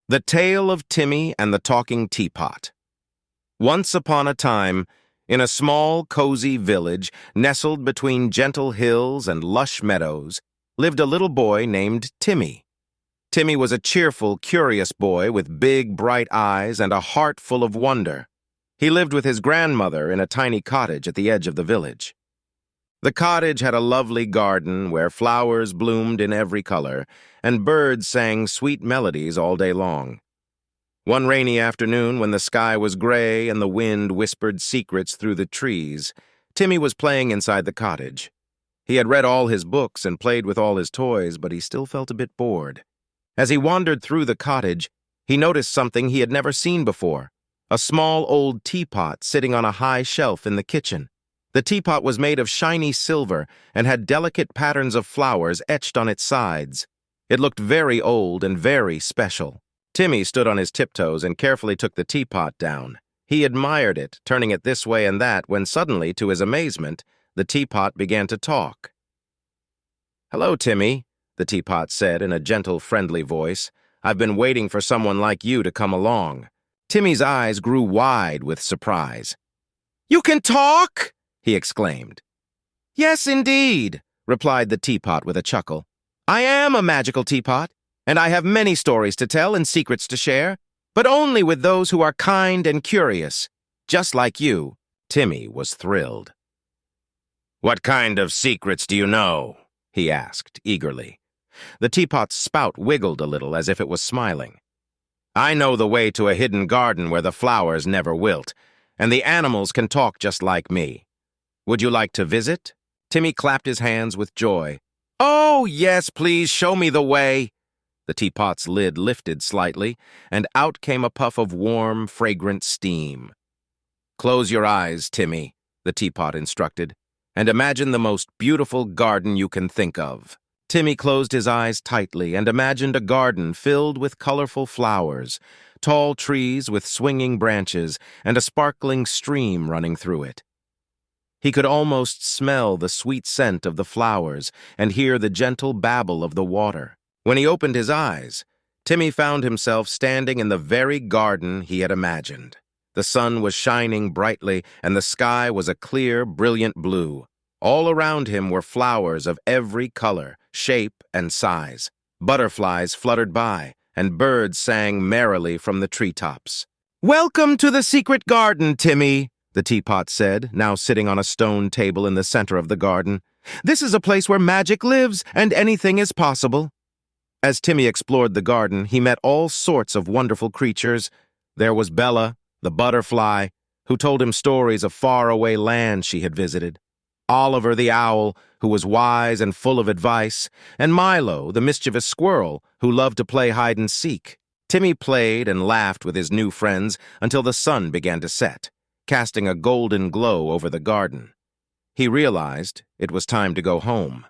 The Tale of Timmy and the Talking Teapot. Once upon a time, in a small, cozy village nestled between gentle hills and lush meadows, lived a little boy named Timmy. Timmy was a cheerful, curious boy with big, bright eyes and a heart full of wonder. He lived with his grandmother in a tiny cottage at the edge of the village. The cottage had a lovely garden where flowers bloomed in every color, and birds sang sweet melodies all day long. One rainy afternoon, when the sky was gray and the wind whispered secrets through the trees, Timmy was playing inside the cottage. He had read all his books and played with all his toys, but he still felt a bit bored. As he wandered through the cottage, he noticed something he had never seen before: a small old teapot sitting on a high shelf in the kitchen. The teapot was made of shiny silver and had delicate patterns of flowers etched on its sides. It looked very old and very special. Timmy stood on his tiptoes and carefully took the teapot down. He admired it, turning it this way and that, when suddenly, to his amazement, the teapot began to talk. "Hello, Timmy," the teapot said in a gentle, friendly voice. "I've been waiting for someone like you to come along." Timmy's eyes grew wide with surprise. "You can talk?" he exclaimed. "Yes, indeed," replied the teapot with a chuckle. "I am a magical teapot, and I have many stories to tell and secrets to share, but only with those who are kind and curious, just like you." Timmy was thrilled. "What kind of secrets do you know?" he asked, eagerly. The teapot's spout wiggled a little as if it was smiling. "I know the way to a hidden garden where the flowers never wilt, and the animals can talk just like me. Would you like to visit?" Timmy clapped his hands with joy. "Oh, yes, please, show me the way." The teapot's lid lifted slightly, and out came a puff of warm, fragrant steam. "Close your eyes, Timmy," the teapot instructed, "and imagine the most beautiful garden you can think of." Timmy closed his eyes tightly and imagined a garden filled with colorful flowers, tall trees with swinging branches, and a sparkling stream running through it. He could almost smell the sweet scent of the flowers and hear the gentle babble of the water. When he opened his eyes, Timmy found himself standing in the very garden he had imagined. The sun was shining brightly, and the sky was a clear, brilliant blue. All around him were flowers of every color, shape, and size. Butterflies fluttered by, and birds sang merrily from the treetops. "Welcome to the secret garden, Timmy," the teapot said, now sitting on a stone table in the center of the garden. "This is a place where magic lives and anything is possible." As Timmy explored the garden, he met all sorts of wonderful creatures. There was Bella, the butterfly, who told him stories of faraway lands she had visited; Oliver the owl, who was wise and full of advice; and Milo, the mischievous squirrel, who loved to play hide-and-seek. Timmy played and laughed with his new friends until the sun began to set, casting a golden glow over the garden. He realized it was time to go home.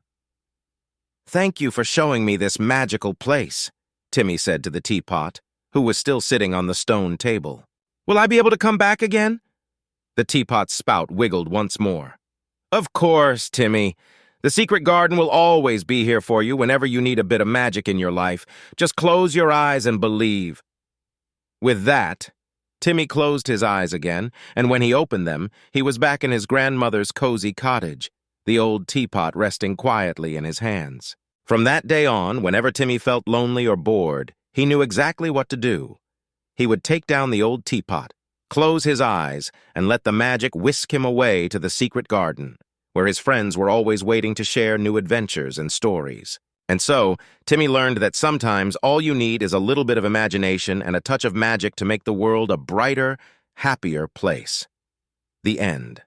"Thank you for showing me this magical place," Timmy said to the teapot, who was still sitting on the stone table. "Will I be able to come back again?" The teapot's spout wiggled once more. "Of course, Timmy. The secret garden will always be here for you whenever you need a bit of magic in your life. Just close your eyes and believe." With that, Timmy closed his eyes again, and when he opened them, he was back in his grandmother's cozy cottage, the old teapot resting quietly in his hands. From that day on, whenever Timmy felt lonely or bored, he knew exactly what to do. He would take down the old teapot, close his eyes, and let the magic whisk him away to the secret garden, where his friends were always waiting to share new adventures and stories. And so, Timmy learned that sometimes all you need is a little bit of imagination and a touch of magic to make the world a brighter, happier place. The end.